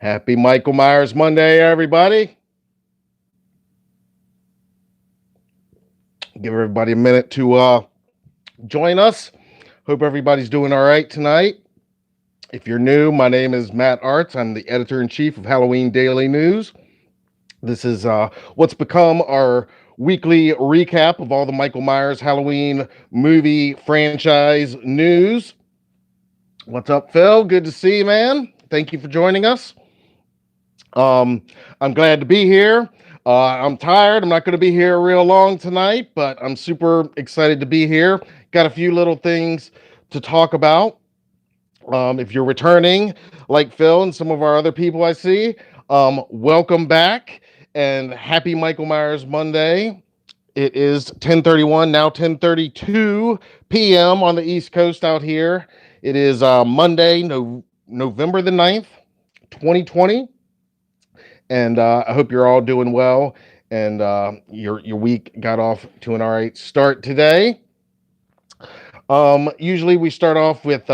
Happy Michael Myers Monday, everybody. Give everybody a minute to join us. Hope everybody's doing all right tonight. If you're new, my name is Matt Arts. I'm the editor in chief of Halloween Daily News. This is what's become our weekly recap of all the Michael Myers Halloween movie franchise news. What's up, Phil? Good to see you, man. Thank you for joining us. I'm glad to be here. I'm tired. I'm not going to be here real long tonight, but I'm super excited to be here. Got a few little things to talk about. If you're returning, like Phil and some of our other people I see, welcome back and happy Michael Myers Monday. It is 10:31 now, 10:32 p.m. on the East Coast out here. It is Monday, November the 9th, 2020. And I hope you're all doing well, and your week got off to an all right start today. Usually we start off with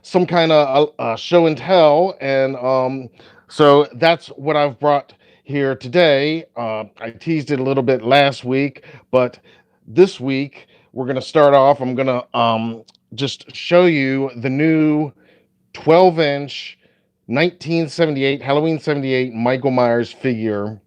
some kind of show and tell, and so that's what I've brought here today. I teased it a little bit last week, but this week we're going to start off. I'm going to just show you the new 12-inch 1978 Halloween 78 Michael Myers figure.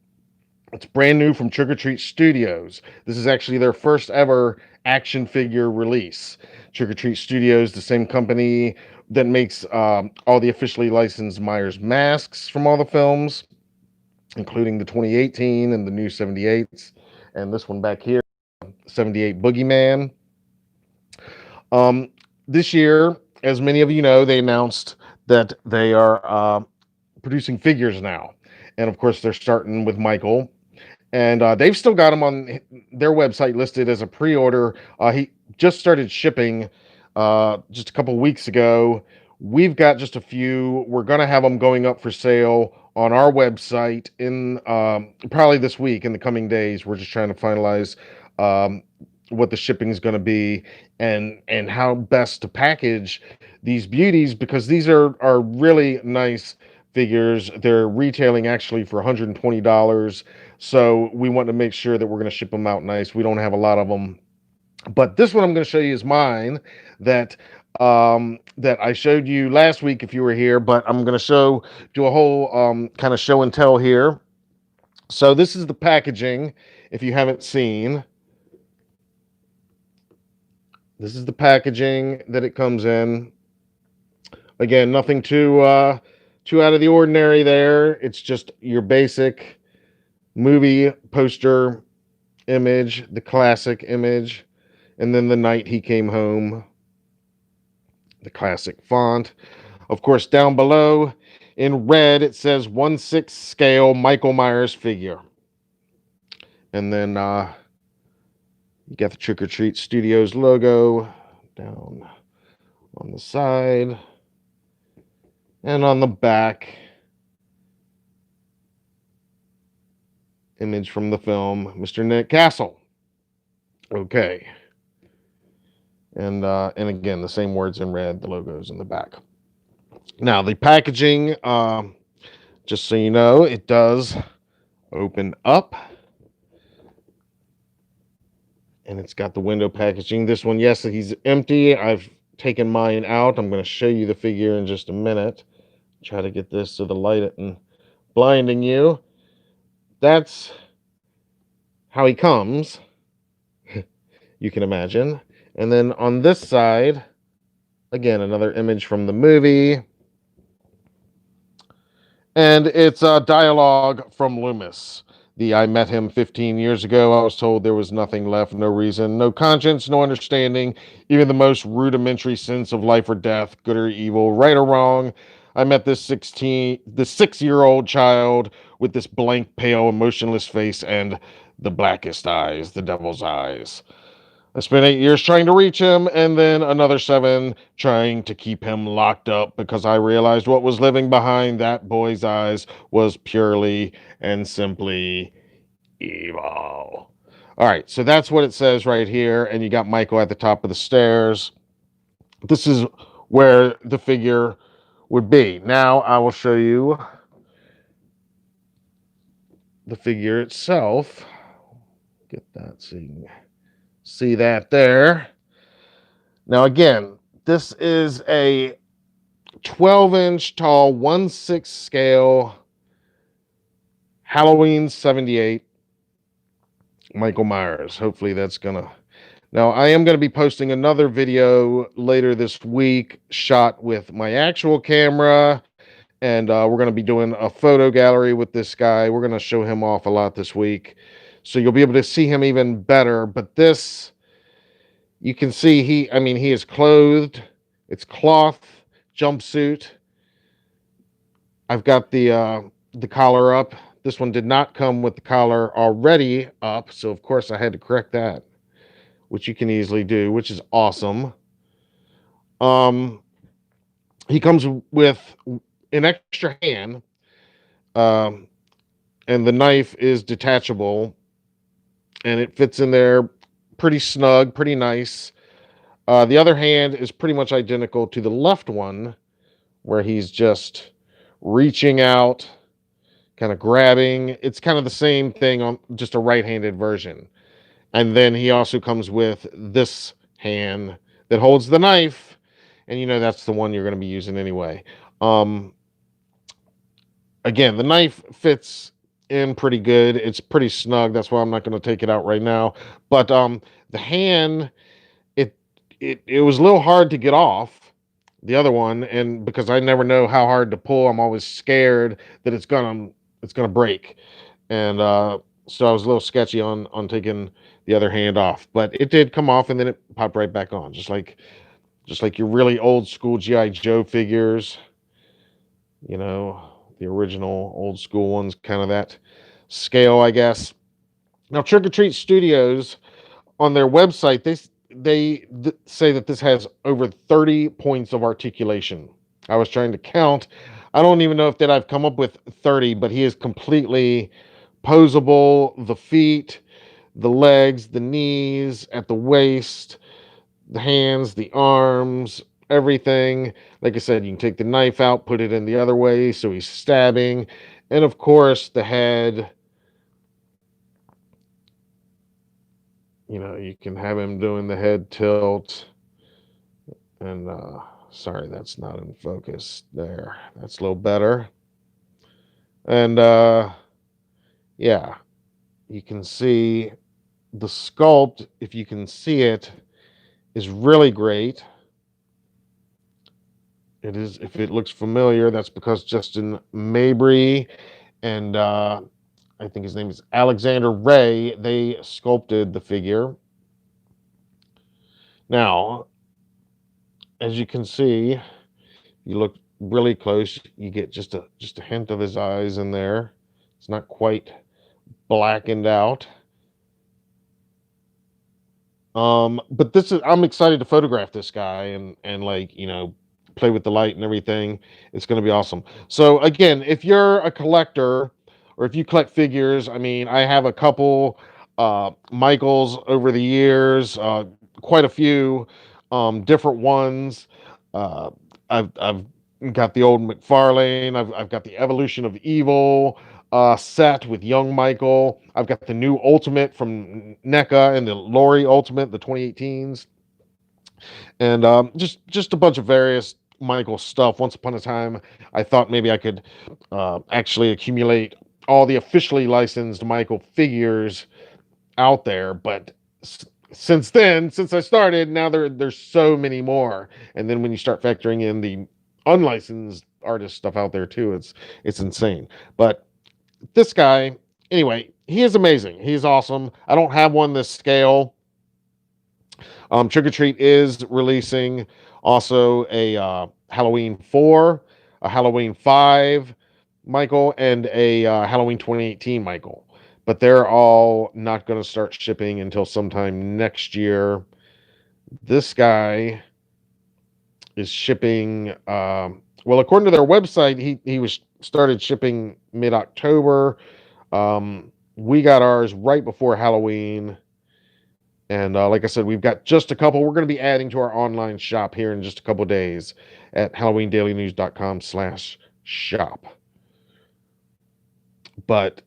It's brand new from Trick or Treat Studios. This is actually their first ever action figure release. Trick or Treat Studios, the same company that makes all the officially licensed Myers masks from all the films, including the 2018 and the new 78s, and this one back here, 78 Boogeyman. This year, as many of you know, they announced that they are producing figures now. And of course, they're starting with Michael. And they've still got him on their website listed as a pre-order. He just started shipping just a couple weeks ago. We've got just a few. We're going to have them going up for sale on our website in probably this week, in the coming days. We're just trying to finalize what the shipping is going to be and how best to package these beauties, because these are really nice figures. They're retailing actually for $120. So we want to make sure that we're going to ship them out nice. We don't have a lot of them. But this one I'm going to show you is mine that that I showed you last week if you were here, but I'm going to do a whole kind of show and tell here. So this is the packaging if you haven't seen. This is the packaging that it comes in. Again, nothing too out of the ordinary there. It's just your basic movie poster image, the classic image, and then the night he came home, the classic font. Of course, down below in red, it says 1/6 scale Michael Myers figure. And then you got the Trick or Treat Studios logo down on the side. And on the back, image from the film, Mr. Nick Castle. Okay. And again, the same words in red, the logos in the back. Now, the packaging, just so you know, it does open up. And it's got the window packaging. This one, yes, he's empty. I've taken mine out. I'm going to show you the figure in just a minute. Try to get this to the light and blinding you. That's how he comes, you can imagine. And then on this side, again, another image from the movie. And it's a dialogue from Loomis. I met him 15 years ago. I was told there was nothing left, no reason, no conscience, no understanding, even the most rudimentary sense of life or death, good or evil, right or wrong. I met this 6-year-old child with this blank, pale, emotionless face and the blackest eyes, the devil's eyes. I spent 8 years trying to reach him, and then another 7 trying to keep him locked up, because I realized what was living behind that boy's eyes was purely and simply evil. All right, so that's what it says right here, and you got Michael at the top of the stairs. This is where the figure would be. Now I will show you the figure itself. Get that so you can see that there. Now, again, this is a 12-inch tall, 1/6 scale Halloween 78 Michael Myers. Hopefully, that's gonna. Now, I am going to be posting another video later this week, shot with my actual camera, and we're going to be doing a photo gallery with this guy. We're going to show him off a lot this week, so you'll be able to see him even better. But this, you can see he is clothed. It's cloth jumpsuit. I've got the collar up. This one did not come with the collar already up, so of course I had to correct that, which you can easily do, which is awesome. Um, he comes with an extra hand, um, and the knife is detachable, and it fits in there pretty snug, pretty nice. The other hand is pretty much identical to the left one, where he's just reaching out, kind of grabbing. It's kind of the same thing on just a right-handed version. And then he also comes with this hand that holds the knife, and that's the one you're going to be using anyway. Again, the knife fits in pretty good. It's pretty snug. That's why I'm not going to take it out right now. But the hand, it was a little hard to get off, the other one, and because I never know how hard to pull, I'm always scared that it's gonna break, and so I was a little sketchy on taking the other hand off, but it did come off, and then it popped right back on, just like your really old school GI Joe figures, the original old school ones, kind of that scale, I guess. Now, Trick or Treat Studios, on their website, they say that this has over 30 points of articulation. I was trying to count. I don't even know if that I've come up with 30, but he is completely posable. The feet, the legs, the knees, at the waist, the hands, the arms, everything. Like I said, you can take the knife out, put it in the other way, so he's stabbing. And of course, the head. You can have him doing the head tilt. And sorry, that's not in focus there. That's a little better. And yeah, you can see the sculpt, if you can see it, is really great. It is, if it looks familiar, that's because Justin Mabry and I think his name is Alexander Ray, they sculpted the figure. Now, as you can see, you look really close, you get just a hint of his eyes in there. It's not quite blackened out. But I'm excited to photograph this guy and like, play with the light and everything. It's going to be awesome. So again, if you're a collector or if you collect figures, I have a couple Michaels over the years, quite a few different ones. Uh, I've got the old McFarlane. I've got the Evolution of Evil set with young Michael. I've got the new Ultimate from NECA and the Laurie Ultimate, the 2018s, and just a bunch of various Michael stuff. Once upon a time, I thought maybe I could actually accumulate all the officially licensed Michael figures out there, but since then, since I started, now there's so many more. And then when you start factoring in the unlicensed artist stuff out there too, it's insane. But this guy, anyway, he is amazing. He's awesome. I don't have one this scale. Trick or Treat is releasing also a Halloween 4, a Halloween 5 Michael, and a Halloween 2018 Michael. But they're all not going to start shipping until sometime next year. This guy is shipping. Well, according to their website, he was started shipping mid-October. We got ours right before Halloween. And like I said, we've got just a couple. We're going to be adding to our online shop here in just a couple days at HalloweenDailyNews.com/shop. But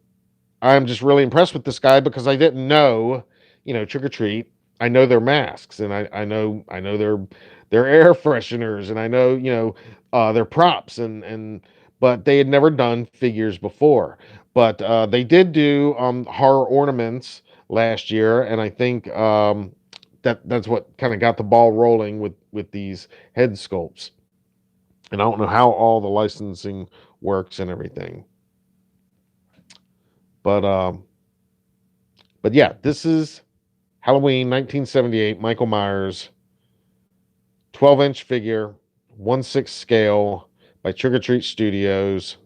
I'm just really impressed with this guy because I didn't know, Trick or Treat. I know their masks, and I know their air fresheners, and I know their props, but they had never done figures before. But they did do horror ornaments last year, and I think that's what kind of got the ball rolling with these head sculpts. And I don't know how all the licensing works and everything, but yeah, this is Halloween 1978, Michael Myers, 12-inch figure, 1/6 scale by Trick or Treat Studios.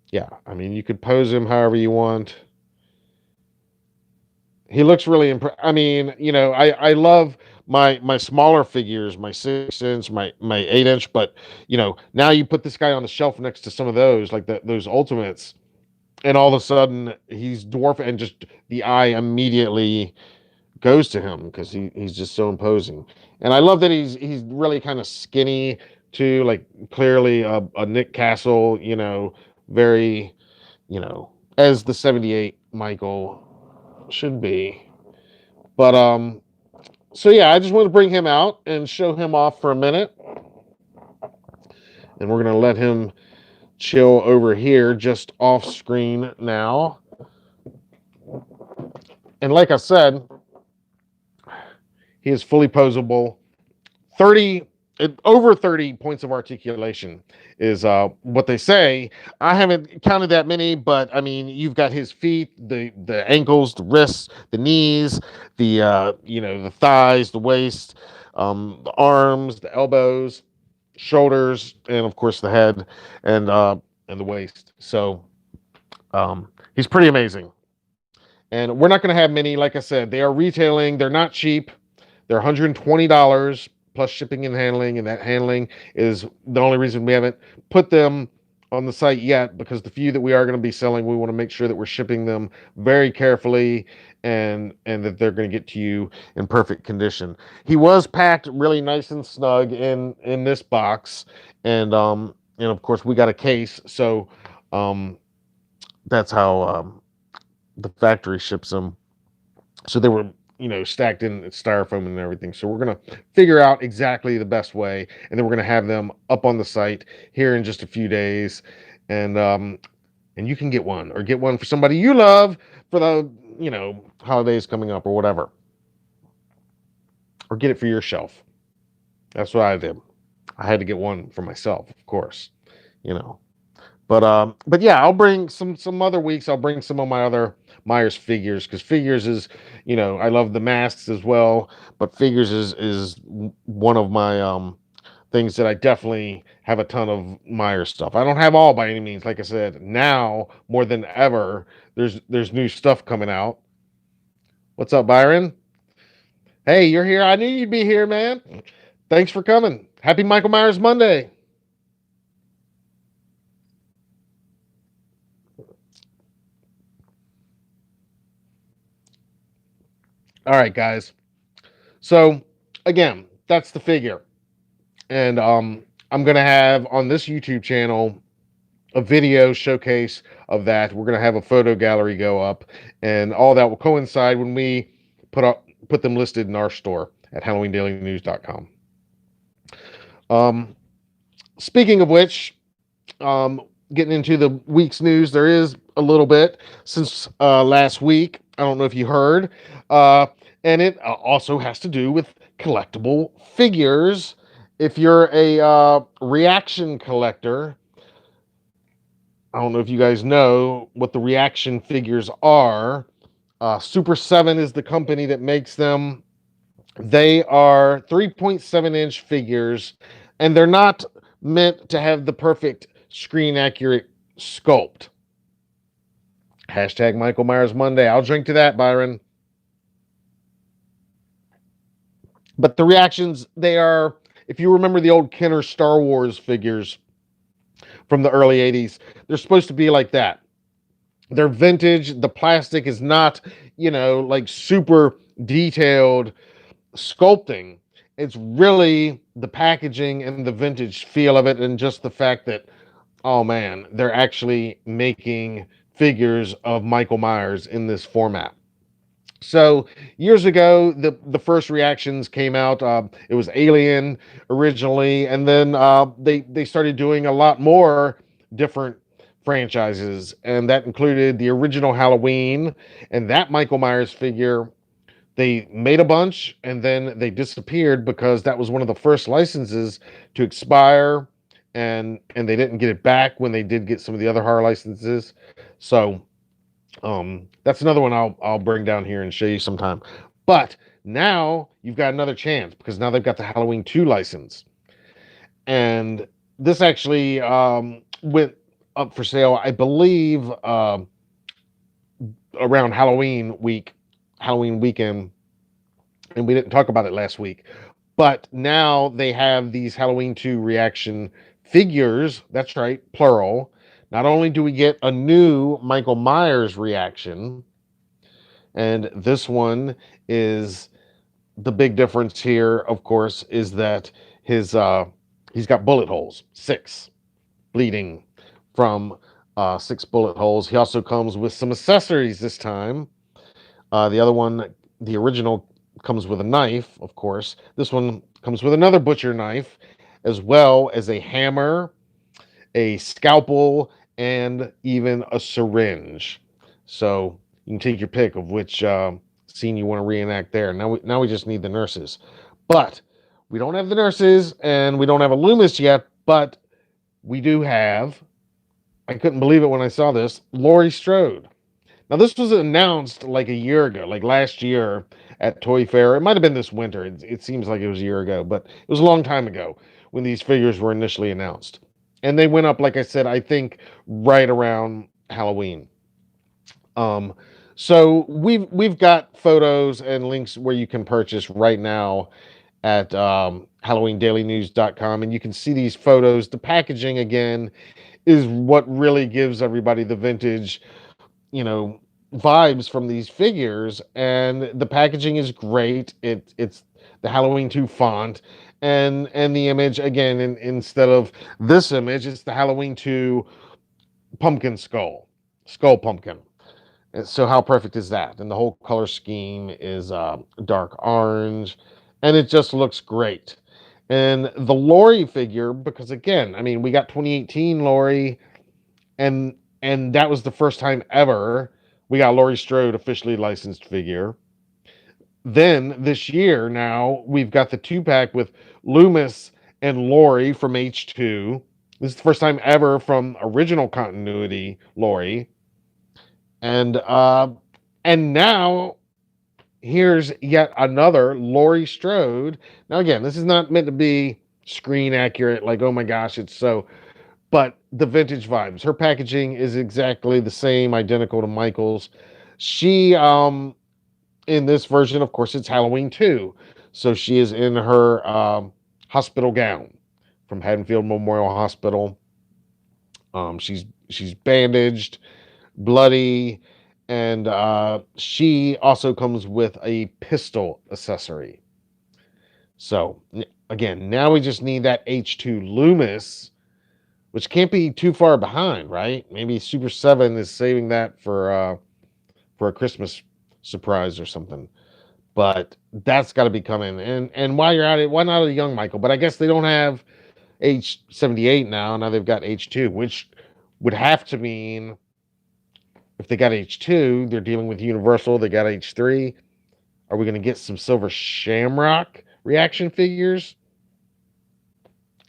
Yeah, I mean, you could pose him however you want. He looks really I mean, I love my smaller figures, my 6-inch, my 8-inch, but now you put this guy on the shelf next to some of those, like those Ultimates, and all of a sudden he's dwarf, and just the eye immediately goes to him because he's just so imposing. And I love that he's really kind of skinny too, like clearly a Nick Castle, very, as the 78 Michael should be. But so yeah, I just want to bring him out and show him off for a minute. And we're gonna let him chill over here just off screen now. And like I said, he is fully posable. 30 over 30 points of articulation is what they say. I haven't counted that many, but I mean, you've got his feet, the ankles, the wrists, the knees, the thighs, the waist, the arms, the elbows, shoulders, and of course the head and the waist. So he's pretty amazing. And we're not going to have many. Like I said, they are retailing. They're not cheap. They're $120 plus shipping and handling, and that handling is the only reason we haven't put them on the site yet, because the few that we are going to be selling, we want to make sure that we're shipping them very carefully, and that they're going to get to you in perfect condition. He was packed really nice and snug in this box, and of course we got a case, so that's how the factory ships them. So they were stacked in styrofoam and everything. So we're going to figure out exactly the best way, and then we're going to have them up on the site here in just a few days. And you can get one, or get one for somebody you love for the holidays coming up or whatever, or get it for your shelf. That's what I did. I had to get one for myself, of course. you know but yeah, I'll bring some other weeks. I'll bring some of my other Myers figures, because figures is, I love the masks as well, but figures is one of my things that I definitely have a ton of Myers stuff. I don't have all by any means. Like I said, now more than ever, there's new stuff coming out. What's up, Byron? Hey, you're here. I knew you'd be here, man. Thanks for coming. Happy Michael Myers Monday. All right, guys. So again, that's the figure. And I'm gonna have on this YouTube channel a video showcase of that. We're gonna have a photo gallery go up, and all that will coincide when we put them listed in our store at HalloweenDailyNews.com. Um, Speaking of which, getting into the week's news, there is a little bit since last week. I don't know if you heard, and it also has to do with collectible figures. If you're a reaction collector, I don't know if you guys know what the reaction figures are. Super 7 is the company that makes them. They are 3.7-inch figures, and they're not meant to have the perfect screen accurate sculpt. Hashtag Michael Myers Monday. I'll drink to that, Byron. But the reactions, they are, if you remember the old Kenner Star Wars figures from the early 80s, they're supposed to be like that. They're vintage. The plastic is not, like super detailed sculpting. It's really the packaging and the vintage feel of it, and just the fact that, oh man, they're actually making figures of Michael Myers in this format. So years ago, the first reactions came out. It was Alien originally, and then they started doing a lot more different franchises, and that included the original Halloween and that Michael Myers figure. They made a bunch and then they disappeared because that was one of the first licenses to expire, and they didn't get it back when they did get some of the other horror licenses. So that's another one I'll bring down here and show you sometime. But now you've got another chance because now they've got the Halloween 2 license. And this actually went up for sale, I believe, around Halloween weekend, and we didn't talk about it last week. But now they have these Halloween 2 reaction figures. That's right, plural. Not only do we get a new Michael Myers reaction, and this one is the big difference here, of course, is that his he's got bullet holes, 6 bleeding from 6 bullet holes. He also comes with some accessories this time. The other one, the original, comes with a knife, of course. This one comes with another butcher knife, as well as a hammer, a scalpel, and even a syringe. So you can take your pick of which scene you want to reenact there. Now we just need the nurses. But we don't have the nurses, and we don't have a Loomis yet, but we do have, I couldn't believe it when I saw this, Laurie Strode. Now, this was announced like a year ago, like last year at Toy Fair. It might have been this winter. It seems like it was a year ago, but it was a long time ago when these figures were initially announced. And they went up, like I said, I think right around Halloween. Um, so we've got photos and links where you can purchase right now at HalloweenDailyNews.com, and you can see these photos. The packaging again is what really gives everybody the vintage, you know, vibes from these figures, and the packaging is great. It's the Halloween 2 font, and the image again, instead of this image, it's the Halloween 2 pumpkin skull pumpkin. And so how perfect is that? And the whole color scheme is dark orange, and it just looks great. And the Laurie figure, because again, I mean, we got 2018 Laurie, and that was the first time ever we got Laurie Strode officially licensed figure. Then this year, now we've got the 2-pack with Loomis and Laurie from H2. This is the first time ever from original continuity Laurie, and now here's yet another Laurie Strode. Now again, this is not meant to be screen accurate, like oh my gosh, it's so, but the vintage vibes. Her packaging is exactly the same, identical to Michael's. She in this version, of course, it's Halloween 2. So she is in her hospital gown from Haddonfield Memorial Hospital. She's bandaged, bloody, and she also comes with a pistol accessory. So again, now we just need that H2 Loomis, which can't be too far behind, right? Maybe Super 7 is saving that for a Christmas surprise or something. But that's got to be coming. And while you're at it, why not a young Michael? But I guess they don't have H78 now. Now they've got H2, which would have to mean if they got H2, they're dealing with Universal. They got H3. Are we going to get some Silver Shamrock reaction figures?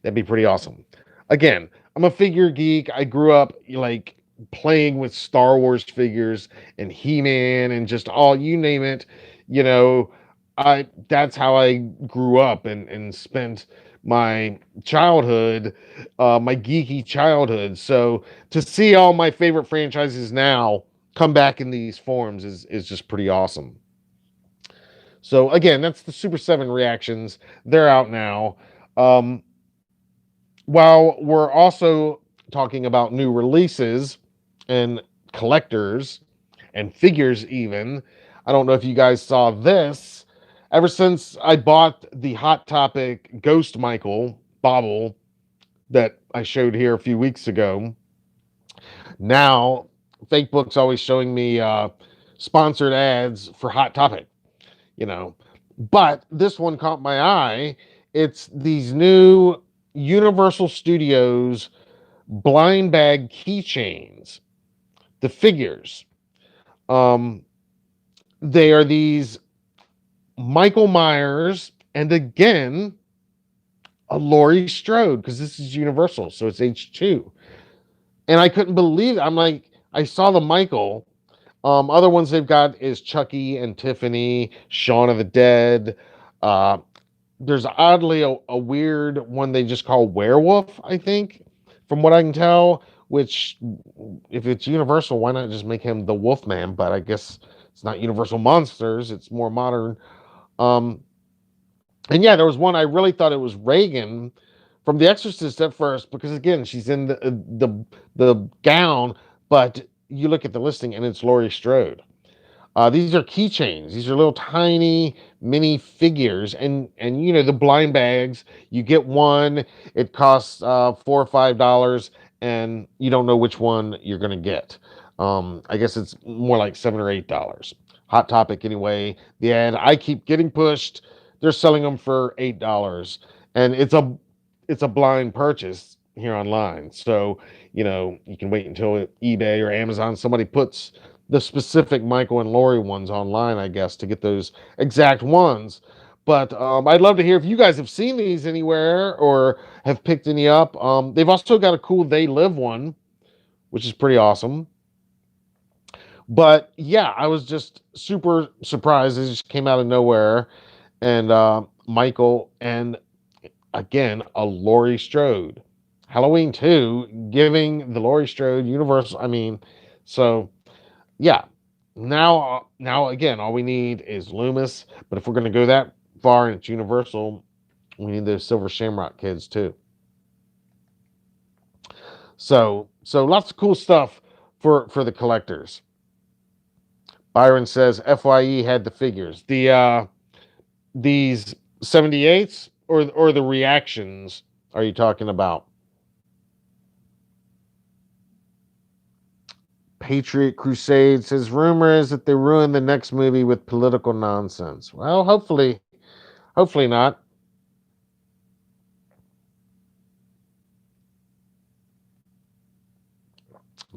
That'd be pretty awesome. Again, I'm a figure geek. I grew up like playing with Star Wars figures and He-Man and just all, you name it. You know, that's how I grew up and spent my childhood, my geeky childhood. So to see all my favorite franchises now come back in these forms is just pretty awesome. So again, that's the Super 7 reactions. They're out now. While we're also talking about new releases and collectors and figures even, I don't know if you guys saw this. Ever since I bought the Hot Topic Ghost Michael bauble that I showed here a few weeks ago, now fake book's always showing me sponsored ads for Hot Topic, you know. But this one caught my eye. It's these new Universal Studios blind bag keychains, the figures. Um, they are these Michael Myers and again a Laurie Strode because this is Universal, so it's H2. And I couldn't believe it. I'm like, I saw the Michael. Other ones they've got is Chucky and Tiffany, Shaun of the Dead. Uh, there's oddly a weird one they just call Werewolf, I think, from what I can tell. Which, if it's Universal, why not just make him the Wolfman? But I guess it's not Universal Monsters; it's more modern. Um, and yeah, there was one I really thought it was Reagan from The Exorcist at first because again, she's in the gown, but you look at the listing and it's Laurie Strode. These are keychains. These are little tiny mini figures, and you know the blind bags. You get one, it costs $4 or $5, and you don't know which one you're gonna get. I guess it's more like $7 or $8. Hot Topic anyway. The ad I keep getting pushed. They're selling them for $8, and it's a blind purchase here online. So you know you can wait until eBay or Amazon somebody puts the specific Michael and Laurie ones online, I guess, to get those exact ones. But I'd love to hear if you guys have seen these anywhere or have picked any up. They've also got a cool They Live one, which is pretty awesome. But yeah, I was just super surprised. It just came out of nowhere. And Michael and again, a Laurie Strode. Halloween 2 giving the Laurie Strode Universal. I mean, so yeah. Now again, all we need is Loomis. But if we're going to go that far and it's Universal, we need those Silver Shamrock kids too. So lots of cool stuff for the collectors. Byron says FYE had the figures. These 78s or the reactions are you talking about? Patriot Crusade says rumor is that they ruin the next movie with political nonsense. Well, hopefully not.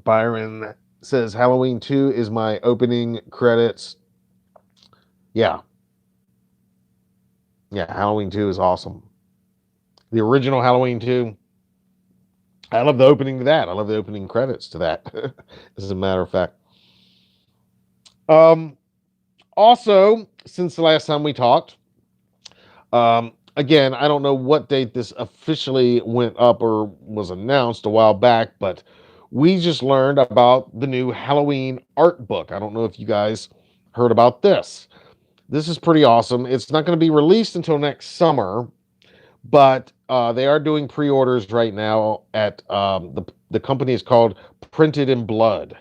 Byron says Halloween 2 is my opening credits. Yeah. Yeah, Halloween 2 is awesome. The original Halloween 2, I love the opening to that. I love the opening credits to that, as a matter of fact. Um, Also, since the last time we talked, again, I don't know what date this officially went up or was announced a while back, but we just learned about the new Halloween art book. I don't know if you guys heard about this. This is pretty awesome. It's not going to be released until next summer, but they are doing pre-orders right now at the company is called Printed in Blood,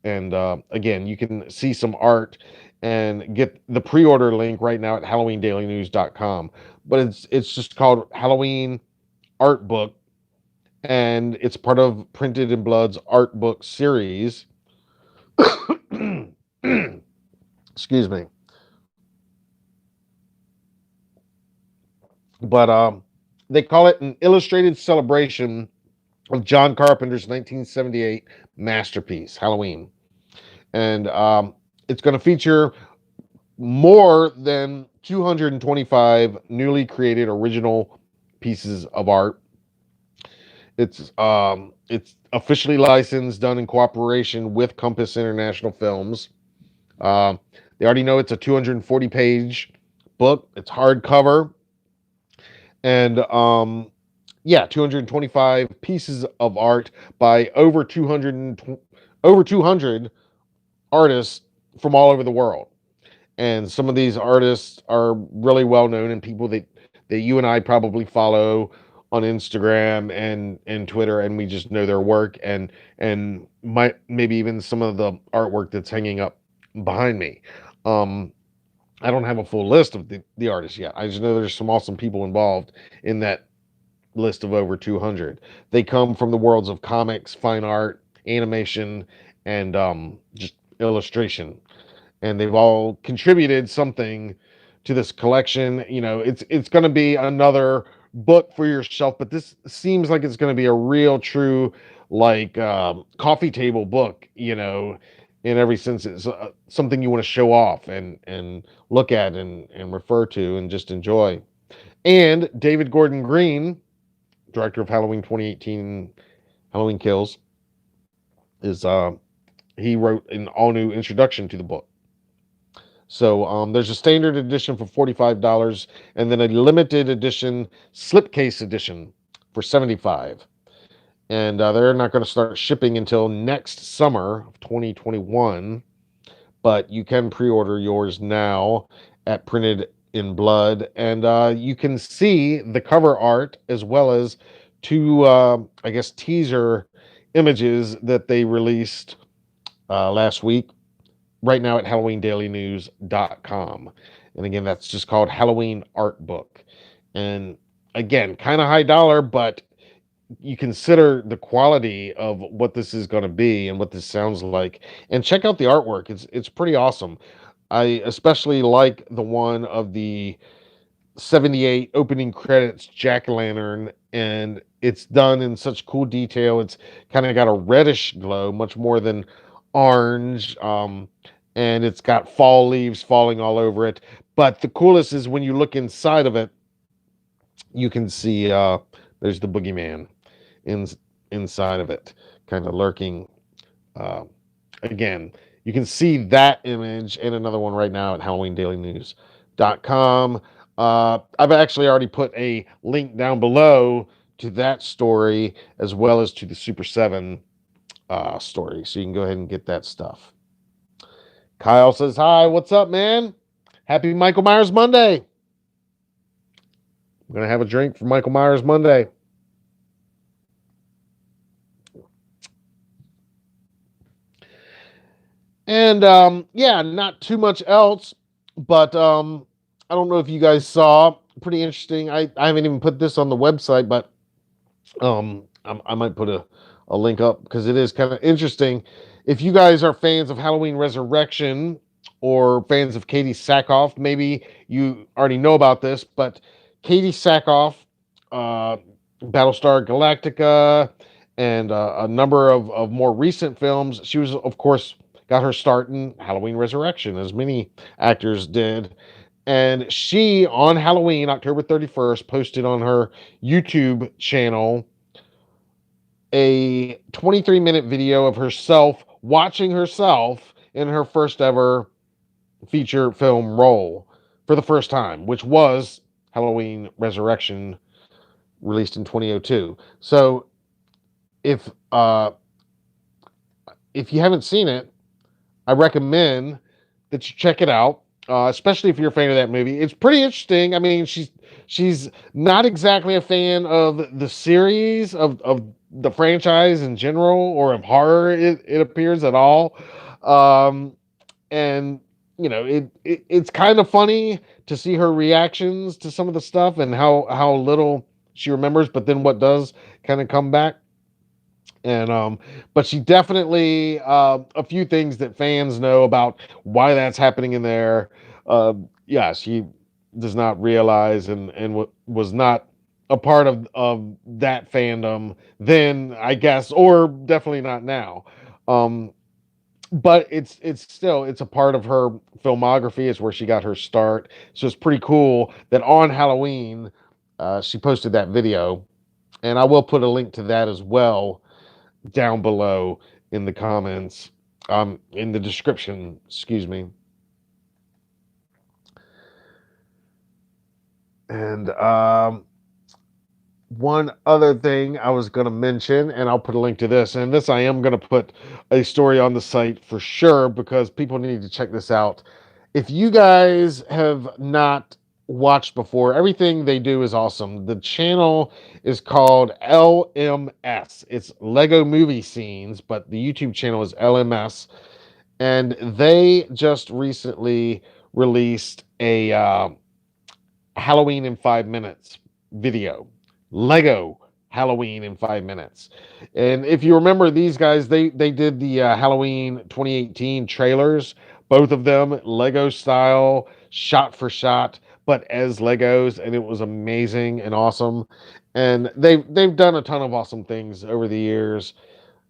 and again, you can see some art and get the pre-order link right now at HalloweenDailyNews.com. But it's just called Halloween Art Book, and it's part of Printed in Blood's art book series. Excuse me. But they call it an illustrated celebration of John Carpenter's 1978 masterpiece, Halloween. And it's going to feature more than 225 newly created original pieces of art. It's officially licensed, done in cooperation with Compass International Films. They already know it's a 240-page book. It's hardcover, and yeah, 225 pieces of art by over 200 artists from all over the world. And some of these artists are really well known and people that you and I probably follow on Instagram and Twitter, and we just know their work and might maybe even some of the artwork that's hanging up behind me. Um, I don't have a full list of the artists yet. I just know there's some awesome people involved in that list of over 200. They come from the worlds of comics, fine art, animation, and just illustration, and they've all contributed something to this collection. You know, it's going to be another book for your shelf, but this seems like it's going to be a real, true, like coffee table book. You know, in every sense, it's something you want to show off and look at and refer to and just enjoy. And David Gordon Green, director of Halloween 2018, Halloween Kills, is he wrote an all new introduction to the book. So there's a standard edition for $45, and then a limited edition slipcase edition for $75. And they're not going to start shipping until next summer of 2021, but you can pre-order yours now at Printed in Blood, and you can see the cover art as well as two, I guess, teaser images that they released last week right now at HalloweenDailyNews.com. And again, that's just called Halloween Art Book. And again, kind of high dollar, but you consider the quality of what this is going to be and what this sounds like, and check out the artwork. It's pretty awesome. I especially like the one of the 78 opening credits jack-o'-lantern, and it's done in such cool detail. It's kind of got a reddish glow, much more than orange, and it's got fall leaves falling all over it. But the coolest is when you look inside of it, you can see there's the boogeyman inside of it, kind of lurking. uh, Again, you can see that image and another one right now at HalloweenDailyNews.com. I've actually already put a link down below to that story as well as to the Super 7 story, so you can go ahead and get that stuff. Kyle says, hi, what's up, man? Happy Michael Myers Monday. I'm going to have a drink for Michael Myers Monday. And yeah, not too much else, but I don't know if you guys saw, pretty interesting. I haven't even put this on the website, but I might put a link up because it is kind of interesting. If you guys are fans of Halloween Resurrection or fans of Katie Sackhoff, maybe you already know about this, but Katie Sackhoff, Battlestar Galactica, and a number of more recent films. She was, of course, got her start in Halloween Resurrection, as many actors did. And she, on Halloween, October 31st, posted on her YouTube channel a 23-minute video of herself watching herself in her first ever feature film role for the first time, which was Halloween Resurrection, released in 2002. So if you haven't seen it, I recommend that you check it out, especially if you're a fan of that movie. It's pretty interesting. I mean, she's not exactly a fan of the series of the franchise in general, or of horror. It appears at all, and you know, it's kind of funny to see her reactions to some of the stuff and how little she remembers, but then what does kind of come back. And but she definitely, a few things that fans know about why that's happening in there. Yeah, she does not realize and was not a part of that fandom then, I guess, or definitely not now. But it's still, it's a part of her filmography. It's where she got her start. So it's pretty cool that on Halloween she posted that video, and I will put a link to that as well down below in the comments, in the description, excuse me. And one other thing I was going to mention, and I'll put a link to this, and this I am going to put a story on the site for sure, because people need to check this out. If you guys have not watched before, everything they do is awesome. The channel is called LMS. It's Lego Movie Scenes, but the YouTube channel is LMS. And they just recently released a Halloween in 5 minutes video. Lego Halloween in 5 minutes. And if you remember, these guys, they did the Halloween 2018 trailers, both of them Lego style, shot for shot, but as Legos, and it was amazing and awesome. And they've done a ton of awesome things over the years.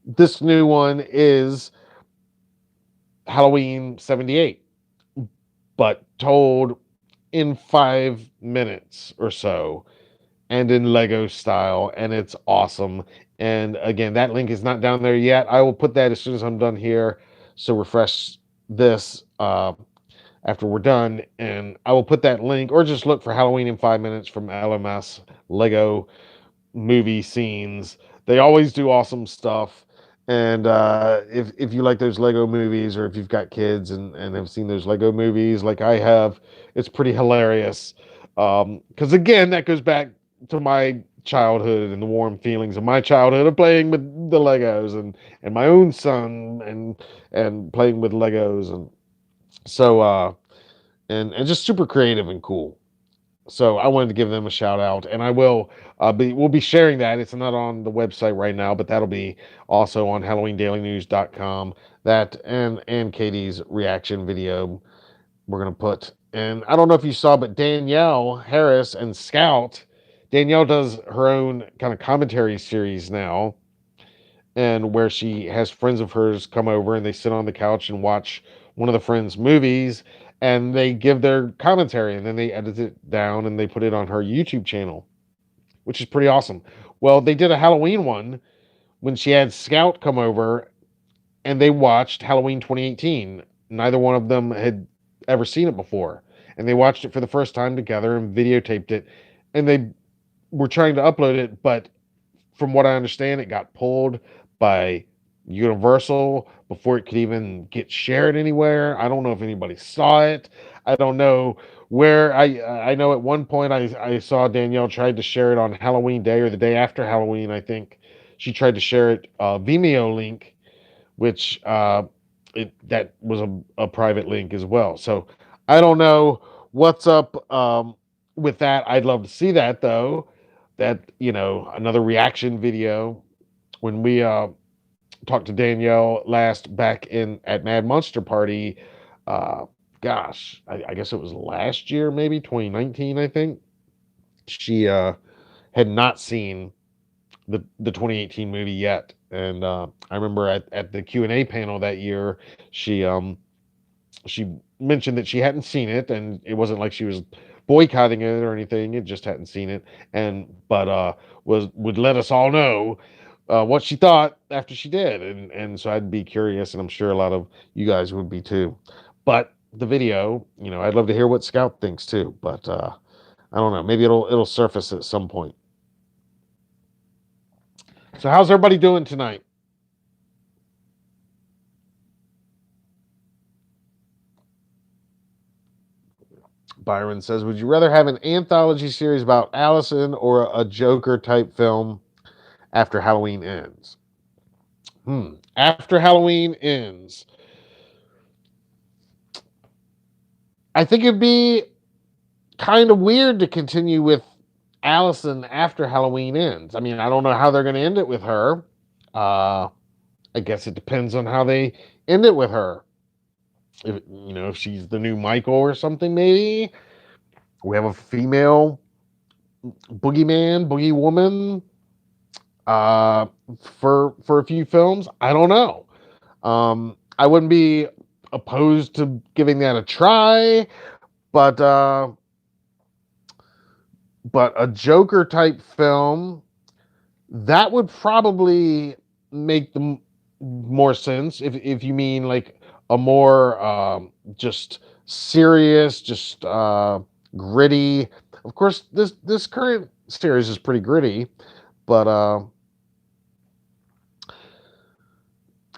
This new one is Halloween 78, but told in 5 minutes or so and in Lego style, and it's awesome. And again, that link is not down there yet. I will put that as soon as I'm done here. So refresh this after we're done, and I will put that link, or just look for Halloween in 5 minutes from LMS Lego movie scenes. They always do awesome stuff. And if you like those Lego movies, or if you've got kids and have seen those Lego movies like I have, it's pretty hilarious. Because again, that goes back to my childhood and the warm feelings of my childhood of playing with the Legos, and my own son, and playing with Legos, and so and just super creative and cool. So I wanted to give them a shout out, and I will we'll be sharing that. It's not on the website right now, but that'll be also on HalloweenDailyNews.com. That and Katie's reaction video we're gonna put. And I don't know if you saw, but Danielle Harris and Scout. Danielle does her own kind of commentary series now, and where she has friends of hers come over and they sit on the couch and watch one of the friends' movies, and they give their commentary, and then they edit it down and they put it on her YouTube channel, which is pretty awesome. Well, they did a Halloween one when she had Scout come over, and they watched Halloween 2018. Neither one of them had ever seen it before, and they watched it for the first time together and videotaped it, and they were trying to upload it, but from what I understand, it got pulled by Universal before it could even get shared anywhere. I don't know if anybody saw it. I don't know where. I know at one point I saw Danielle tried to share it on Halloween Day or the day after Halloween. I think she tried to share it Vimeo link, which that was a private link as well. So I don't know what's up with that. I'd love to see that though. That, another reaction video when we talked to Danielle last back in at Mad Monster Party. Uh, gosh, I guess it was last year, maybe 2019. I think she had not seen the 2018 movie yet, and I remember at the Q&A panel that year, she mentioned that she hadn't seen it, and it wasn't like she was boycotting it or anything. It just hadn't seen it, and but would let us all know what she thought after she did, and so I'd be curious, and I'm sure a lot of you guys would be too. But the video, I'd love to hear what Scout thinks too. But I don't know. Maybe it'll surface at some point. So how's everybody doing tonight? Byron says, would you rather have an anthology series about Allison or a Joker type film after Halloween ends? After Halloween ends, I think it'd be kind of weird to continue with Allison after Halloween ends. I mean, I don't know how they're going to end it with her. I guess it depends on how they end it with her. If she's the new Michael or something, maybe we have a female boogeyman, boogie woman for a few films. I don't know. I wouldn't be opposed to giving that a try, but a Joker type film, that would probably make the more sense if you mean like a more just serious, just gritty. Of course, this current series is pretty gritty, but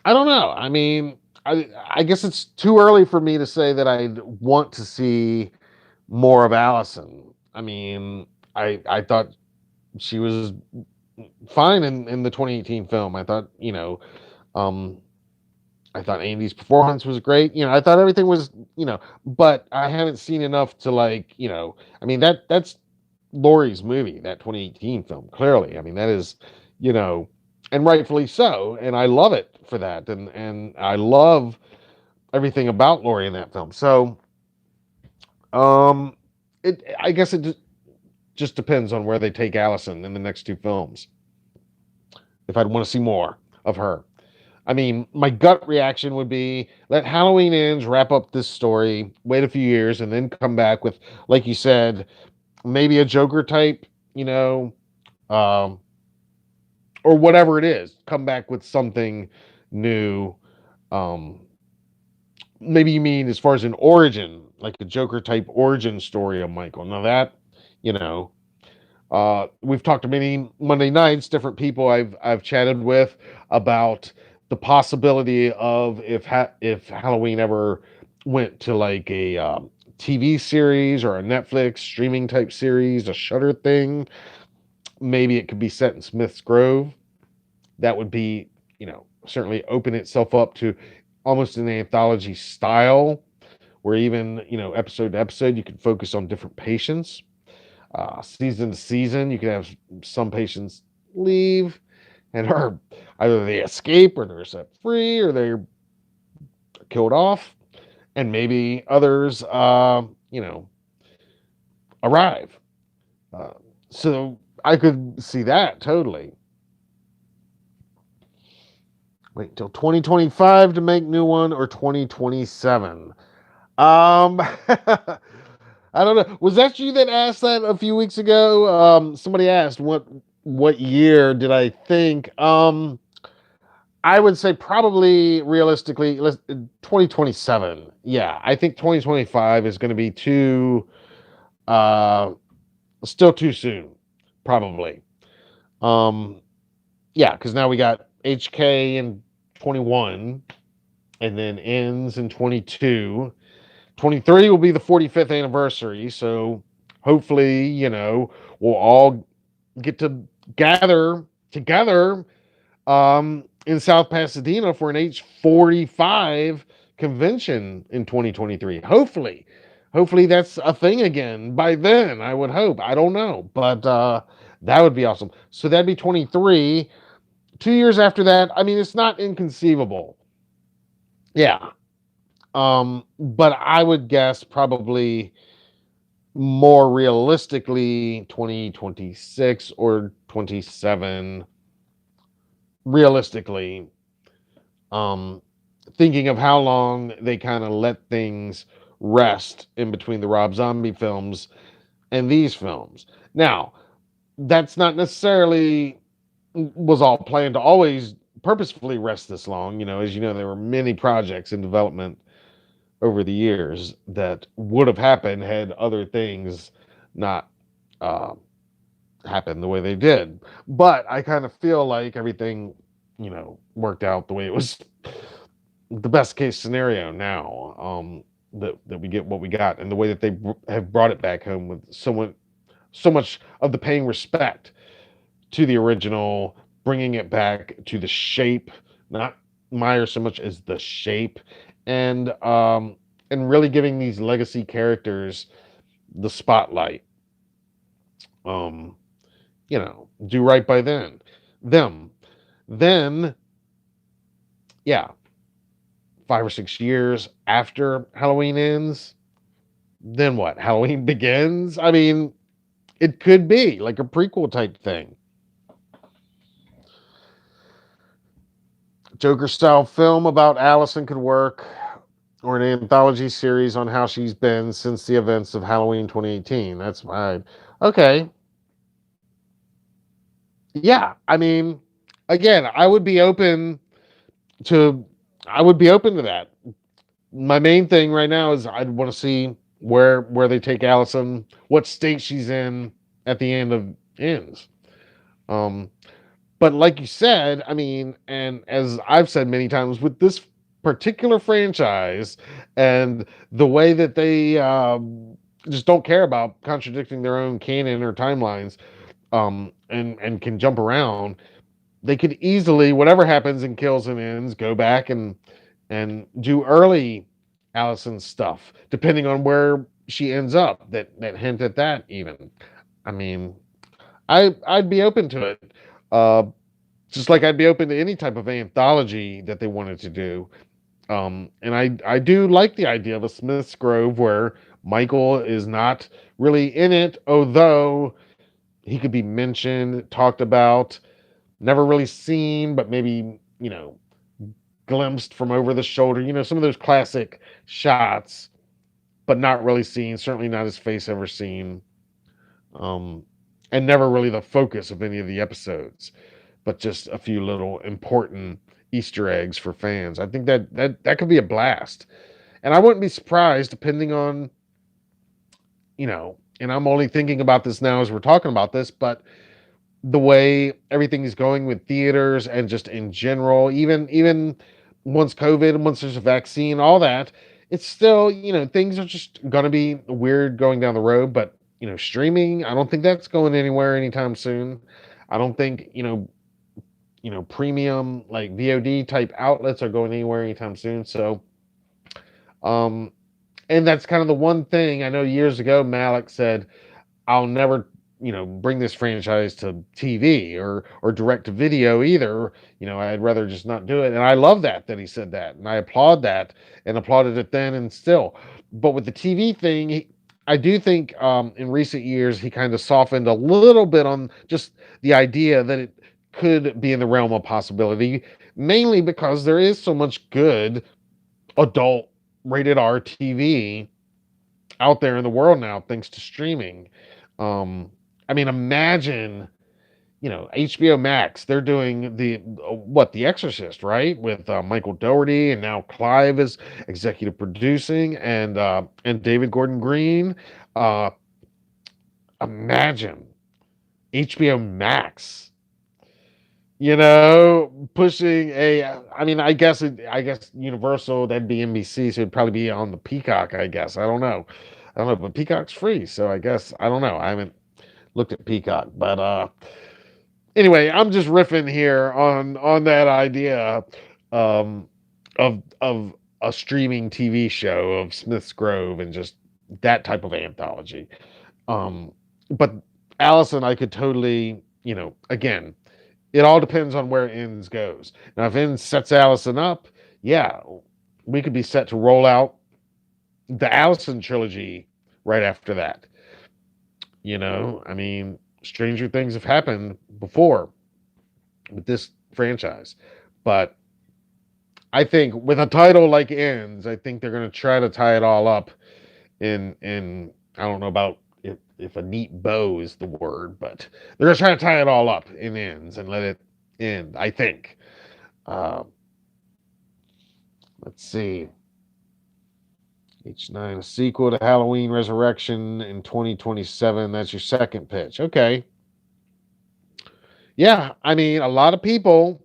I don't know. I mean, I guess it's too early for me to say that I want to see more of Allison. I mean, I thought she was fine in the 2018 film. I thought, um, I thought Andy's performance was great. I thought everything was, but I haven't seen enough to like, I mean, that's Laurie's movie, that 2018 film. Clearly, I mean that is, you know, and rightfully so. And I love it for that, and I love everything about Laurie in that film. So, um, it I guess it just depends on where they take Allison in the next two films. If I'd want to see more of her. I mean, my gut reaction would be let Halloween Ends wrap up this story, wait a few years, and then come back with, like you said, maybe a Joker type, you know, um, or whatever it is. Come back with something new. Um, Maybe you mean as far as an origin, like a Joker type origin story of Michael. Now that, you know, we've talked to many Monday nights, different people I've chatted with about the possibility of if Halloween ever went to like a TV series or a Netflix streaming type series, a Shutter thing. Maybe it could be set in Smith's Grove. That would be, you know, certainly open itself up to almost an anthology style, where even, you know, episode to episode, you can focus on different patients. Season to season, you can have some patients leave and are either they escape or they're set free or they're killed off, and maybe others, you know, arrive. Uh, so I could see that totally. Wait till 2025 to make new one or 2027. I don't know. Was that you that asked that a few weeks ago? Somebody asked what year did I think? I would say probably realistically 2027. Yeah, I think 2025 is going to be too uh still too soon, probably. Um yeah, because now we got HK in 21 and then ends in 22. 23 will be the 45th anniversary, so hopefully, you know, we'll all get to gather together in South Pasadena for an H45 convention in 2023. Hopefully that's a thing again by then. I would hope. I don't know, but that would be awesome. So that'd be 23. 2 years after that, I mean, it's not inconceivable. Yeah. But I would guess probably more realistically 2026 or 27 realistically, um thinking of how long they kind of let things rest in between the Rob Zombie films and these films. Now, that's not necessarily was all planned to always purposefully rest this long. You know, as you know, there were many projects in development over the years that would have happened had other things not uh, happened the way they did. But I kind of feel like everything, you know, worked out the way it was the best case scenario now. That we get what we got, and the way that they have brought it back home with so much of the paying respect to the original, bringing it back to the shape, not Myers so much as the shape, and really giving these legacy characters the spotlight. Um, you know, do right by them. Then, yeah, 5 or 6 years after Halloween ends, then what? Halloween begins? I mean, it could be like a prequel type thing. Joker style film about Allison could work, or an anthology series on how she's been since the events of Halloween 2018. That's fine. Okay. Yeah. I mean, again, to I would be open to that. My main thing right now is I'd want to see where they take Allison, what state she's in at the end of ends. Um, but like you said, I mean, and as I've said many times with this particular franchise and the way that they just don't care about contradicting their own canon or timelines, and can jump around, they could easily, whatever happens in Kills and Ends, go back and do early Allison stuff, depending on where she ends up. That hint at that even. I mean, I'd be open to it. Uh, just like I'd be open to any type of anthology that they wanted to do. And I do like the idea of a Smith's Grove where Michael is not really in it, although he could be mentioned, talked about, never really seen, but maybe, glimpsed from over the shoulder, some of those classic shots, but not really seen, certainly not his face ever seen. Um, and never really the focus of any of the episodes, but just a few little important Easter eggs for fans. I think that could be a blast. And I wouldn't be surprised, depending on, and I'm only thinking about this now as we're talking about this, but the way everything is going with theaters and just in general, even once COVID, once there's a vaccine, all that, it's still, things are just gonna be weird going down the road. But streaming, I don't think that's going anywhere anytime soon. I don't think premium like VOD type outlets are going anywhere anytime soon. So, um, and that's kind of the one thing I know years ago Malik said, I'll never, bring this franchise to TV or direct to video either. I'd rather just not do it. And I love that he said that, and I applaud that, and applauded it then and still. But with the TV thing, I do think in recent years he kind of softened a little bit on just the idea that it could be in the realm of possibility, mainly because there is so much good adult rated R TV out there in the world now, thanks to streaming. Um, I mean, imagine, HBO Max. They're doing The Exorcist, right, with Michael Dougherty, and now Clive is executive producing, and David Gordon Green. Uh, Imagine HBO Max, pushing a. I mean, I guess Universal, that'd be NBC, so it'd probably be on the Peacock. I guess I don't know, but Peacock's free, so I guess I don't know. I haven't looked at Peacock, but anyway, I'm just riffing here on that idea um, of a streaming TV show of Smith's Grove and just that type of anthology. Um, but Allison, I could totally, again, it all depends on where Ends goes. Now, if Ends sets Allison up, yeah, we could be set to roll out the Allison trilogy right after that. I mean, stranger things have happened before with this franchise, but I think with a title like Ends, I think they're going to try to tie it all up in I don't know about if a neat bow is the word, but they're going to try to tie it all up in Ends and let it end. I think. Uh, let's see. H9, a sequel to Halloween Resurrection in 2027. That's your second pitch. Okay. Yeah, I mean, a lot of people.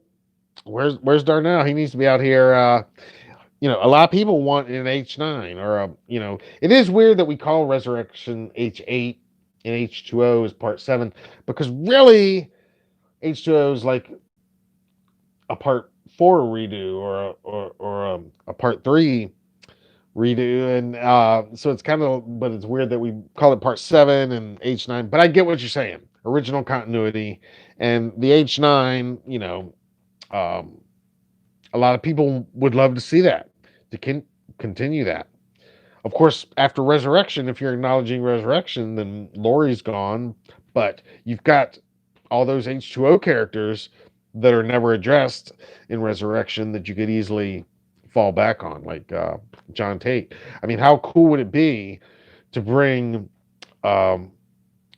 Where's Darnell? He needs to be out here. A lot of people want an H9 or It is weird that we call Resurrection H8 and H2O is part 7, because really H2O is like a part 4 redo or a part 3 redo, and so it's kind of, but it's weird that we call it part 7 and H9. But I get what you're saying, original continuity, and the H9. Um, a lot of people would love to see that, to continue that. Of course, after Resurrection, if you're acknowledging Resurrection, then Laurie's gone, but you've got all those H2O characters that are never addressed in Resurrection that you could easily fall back on, like John Tate. I mean, how cool would it be to bring um,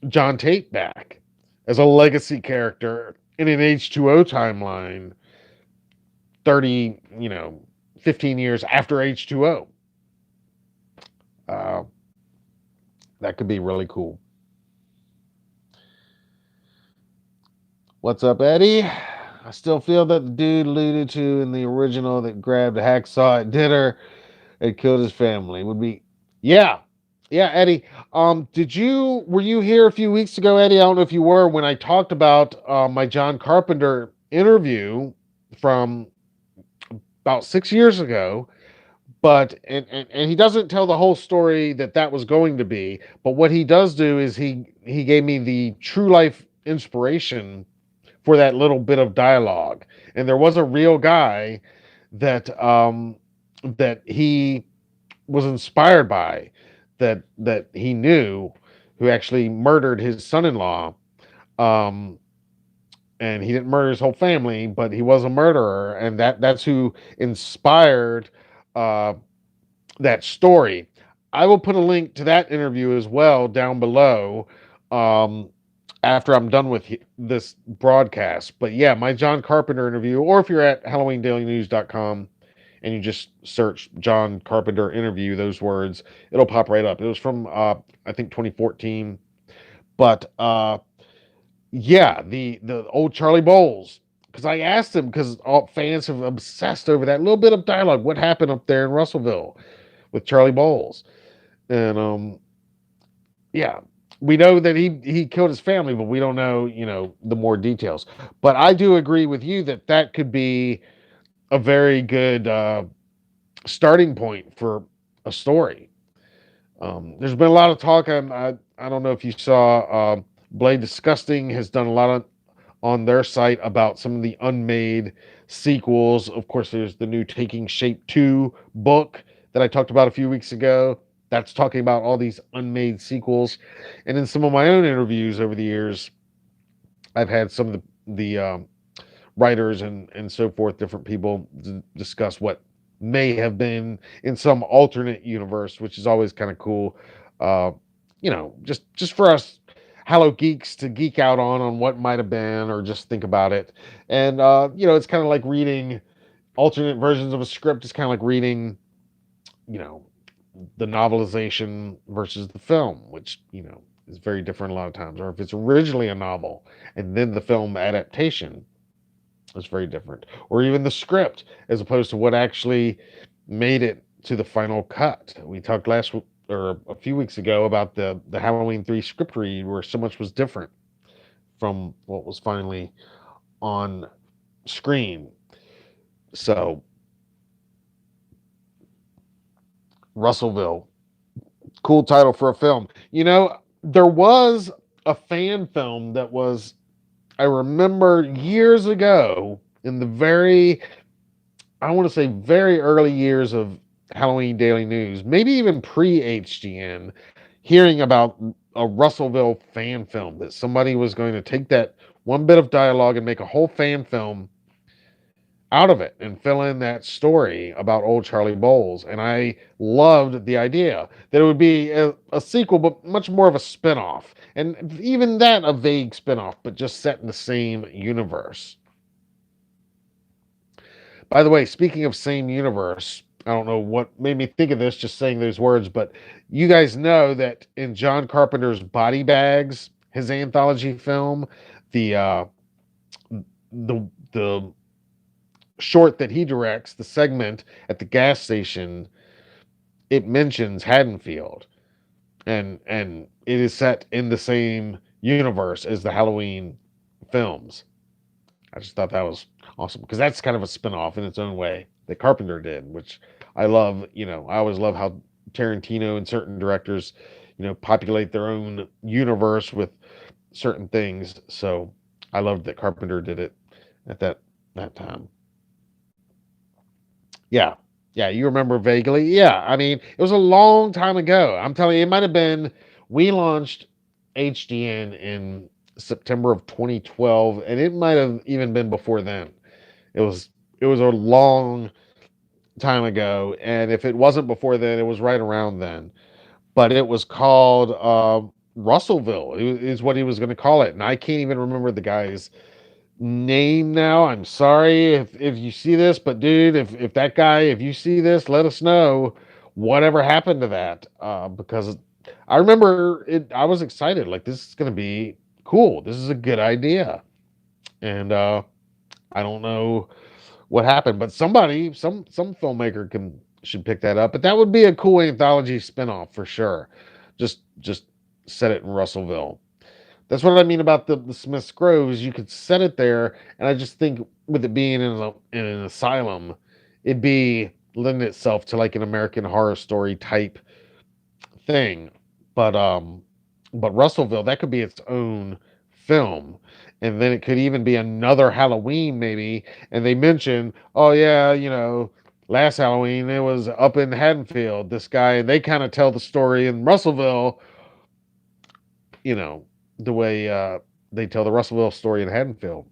John Tate back as a legacy character in an H2O timeline 30, 15 years after H2O? Uh, that could be really cool. What's up, Eddie? I still feel that the dude alluded to in the original that grabbed a hacksaw at dinner and killed his family would be, yeah, yeah, Eddie. Were you here a few weeks ago, Eddie? I don't know if you were, when I talked about my John Carpenter interview from about 6 years ago. but and he doesn't tell the whole story that was going to be. But what he does do is he gave me the true life inspiration for that little bit of dialogue. And there was a real guy that he was inspired by, that he knew, who actually murdered his son-in-law. um and he didn't murder his whole family, but he was a murderer, and that's who inspired uh that story. I will put a link to that interview as well down below, um after I'm done with this broadcast. But yeah, my John Carpenter interview, or if you're at HalloweenDailyNews.com and you just search John Carpenter interview, those words, it'll pop right up. It was from I think 2014. But yeah, the old Charlie Bowles, because I asked him, because all fans have obsessed over that little bit of dialogue. What happened up there in Russellville with Charlie Bowles? And yeah, we know that he killed his family, but we don't know, the more details. But I do agree with you that could be a very good starting point for a story. There's been a lot of talk. I don't know if you saw, Blade Disgusting has done a lot on their site about some of the unmade sequels. Of course, there's the new Taking Shape 2 book that I talked about a few weeks ago. That's talking about all these unmade sequels. And in some of my own interviews over the years, I've had some of the writers and so forth, different people, discuss what may have been in some alternate universe, which is always kind of cool. Uh, just for us Hallow geeks to geek out on what might have been, or just think about it. And it's kind of like reading alternate versions of a script. It's kind of like reading, you know, the novelization versus the film, which is very different a lot of times. Or if it's originally a novel and then the film adaptation, it's very different. Or even the script as opposed to what actually made it to the final cut. We talked or a few weeks ago about the Halloween 3 script read, where so much was different from what was finally on screen. So, Russellville, cool title for a film. There was a fan film that was, I remember years ago, in the I want to say very early years of Halloween Daily News, maybe even pre HGN, hearing about a Russellville fan film, that somebody was going to take that one bit of dialogue and make a whole fan film out of it and fill in that story about old Charlie Bowles. And I loved the idea that it would be a sequel, but much more of a spinoff. And even that, a vague spinoff, but just set in the same universe. By the way, speaking of same universe, I don't know what made me think of this just saying those words, but you guys know that in John Carpenter's Body Bags, his anthology film, the the short that he directs, the segment at the gas station, it mentions Haddonfield, and it is set in the same universe as the Halloween films. I just thought that was awesome, because that's kind of a spin-off in its own way that Carpenter did, which I love. I always love how Tarantino and certain directors, populate their own universe with certain things. So I loved that Carpenter did it at that time. Yeah. Yeah, you remember vaguely. Yeah, I mean, it was a long time ago. I'm telling you, it might have been, we launched HDN in September of 2012, and it might have even been before then. It was it was a long time ago, and if it wasn't before then, it was right around then. But it was called Russellville. Is what he was going to call it, and I can't even remember the guy's name now. I'm sorry if you see this, but dude, if that guy, if you see this, let us know whatever happened to that. Because I remember it, I was excited. Like, this is going to be cool. This is a good idea, and I don't know what happened, but some filmmaker can should pick that up. But that would be a cool anthology spinoff for sure. Just set it in Russellville. That's what I mean about the Smiths Groves. You could set it there, and I just think with it being in an asylum, it'd be lend itself to like an American Horror Story type thing. But Russellville, that could be its own film. And then it could even be another Halloween, maybe. And they mention, oh yeah, last Halloween it was up in Haddonfield, this guy, and they kind of tell the story in Russellville, you know, the way they tell the Russellville story in Haddonfield.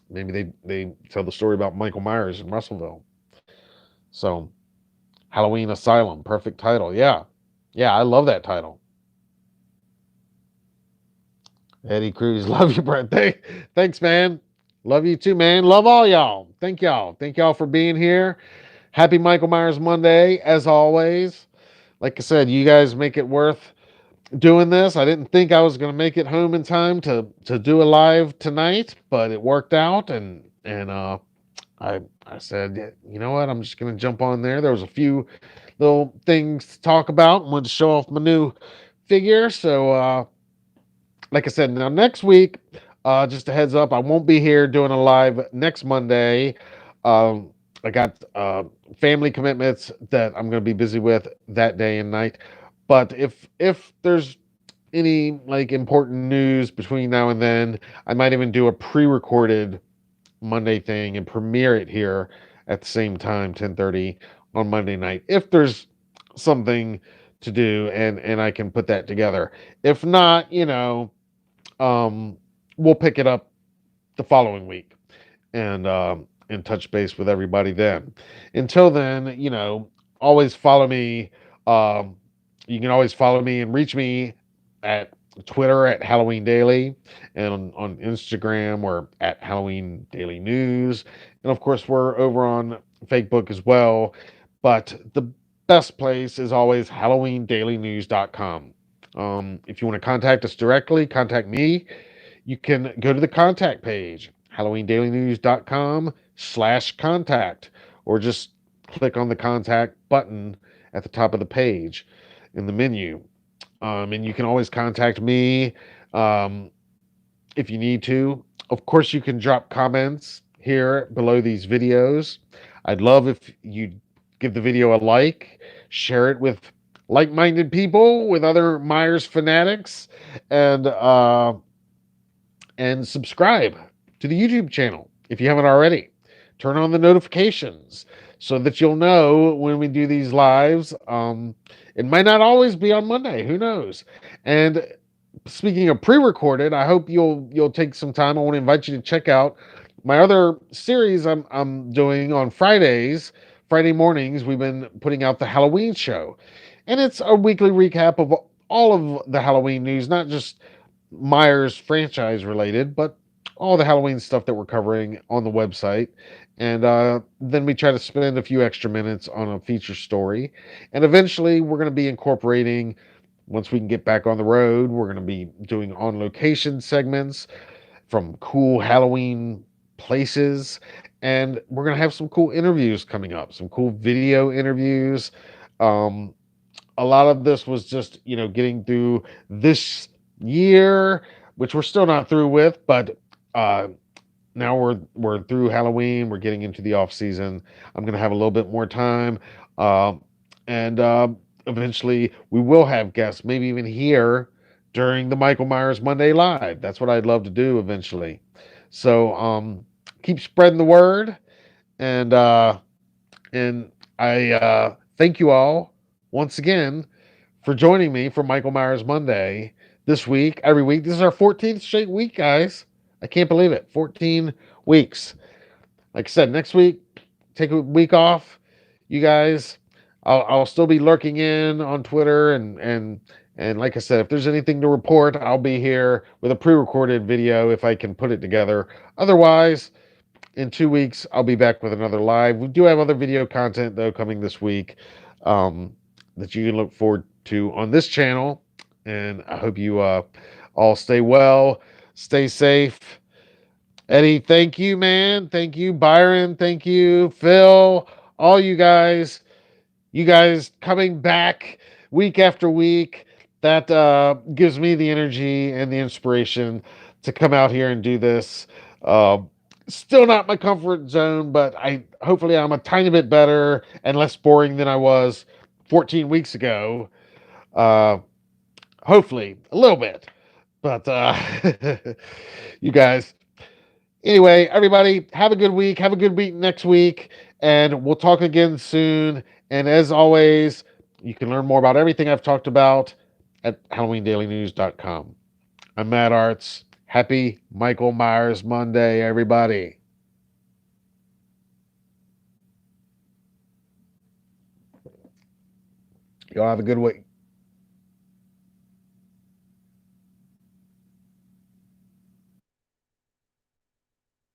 Maybe they tell the story about Michael Myers in Russellville. So Halloween Asylum, perfect title. Yeah. Yeah, I love that title. Eddie Cruz, love you, Brent. Thanks, man. Love you too, man. Love all y'all. Thank y'all. Thank y'all for being here. Happy Michael Myers Monday, as always. Like I said, you guys make it worth doing this. I didn't think I was going to make it home in time to do a live tonight, but it worked out, and I said, you know what? I'm just going to jump on there. There was a few little things to talk about. I wanted to show off my new figure, so like I said, now next week, just a heads up, I won't be here doing a live next Monday. I got family commitments that I'm going to be busy with that day and night. But if there's any like important news between now and then, I might even do a pre-recorded Monday thing and premiere it here at the same time, 10:30 on Monday night. If there's something to do and I can put that together. If not, we'll pick it up the following week and touch base with everybody then. Until then, always follow me. Um, you can always follow me and reach me at Twitter at Halloween Daily, and on Instagram we're at Halloween Daily News, and of course we're over on Facebook as well. But the best place is always HalloweenDailyNews.com. If you want to contact us directly, contact me. You can go to the contact page, HalloweenDailyNews.com/contact, or just click on the contact button at the top of the page in the menu. And you can always contact me um, if you need to. Of course, you can drop comments here below these videos. I'd love if you give the video a like, share it with like-minded people, with other Myers fanatics, and subscribe to the YouTube channel if you haven't already. Turn on the notifications so that you'll know when we do these lives. It might not always be on Monday. Who knows? And speaking of pre-recorded, I hope you'll take some time. I want to invite you to check out my other series I'm doing on Fridays. Friday mornings, we've been putting out the Halloween show. And it's a weekly recap of all of the Halloween news, not just Myers franchise related, but all the Halloween stuff that we're covering on the website. And then we try to spend a few extra minutes on a feature story. And eventually, we're going to be incorporating, once we can get back on the road, we're going to be doing on location segments from cool Halloween places. And we're going to have some cool interviews coming up, some cool video interviews. Um, a lot of this was just, getting through this year, which we're still not through with, but now we're through Halloween. We're getting into the off season. I'm gonna have a little bit more time, and eventually we will have guests, maybe even here during the Michael Myers Monday Live. That's what I'd love to do eventually. So keep spreading the word, and I thank you all once again for joining me for Michael Myers Monday this week, every week. This is our 14th straight week, guys. I can't believe it. 14 weeks. Like I said, next week, take a week off. You guys, I'll still be lurking in on Twitter and like I said, if there's anything to report, I'll be here with a pre-recorded video if I can put it together. Otherwise, in 2 weeks, I'll be back with another live. We do have other video content though coming this week that you can look forward to on this channel. And I hope you all stay well, stay safe. Eddie, thank you, man. Thank you, Byron. Thank you, Phil. All you guys coming back week after week. That gives me the energy and the inspiration to come out here and do this. Still not my comfort zone, but I hopefully I'm a tiny bit better and less boring than I was 14 weeks ago. Uh, hopefully a little bit, but you guys. Anyway, everybody, have a good week. Have a good week next week, and we'll talk again soon. And as always, you can learn more about everything I've talked about at HalloweenDailyNews.com. I'm Matt Arts. Happy Michael Myers Monday, everybody. Y'all have a good week.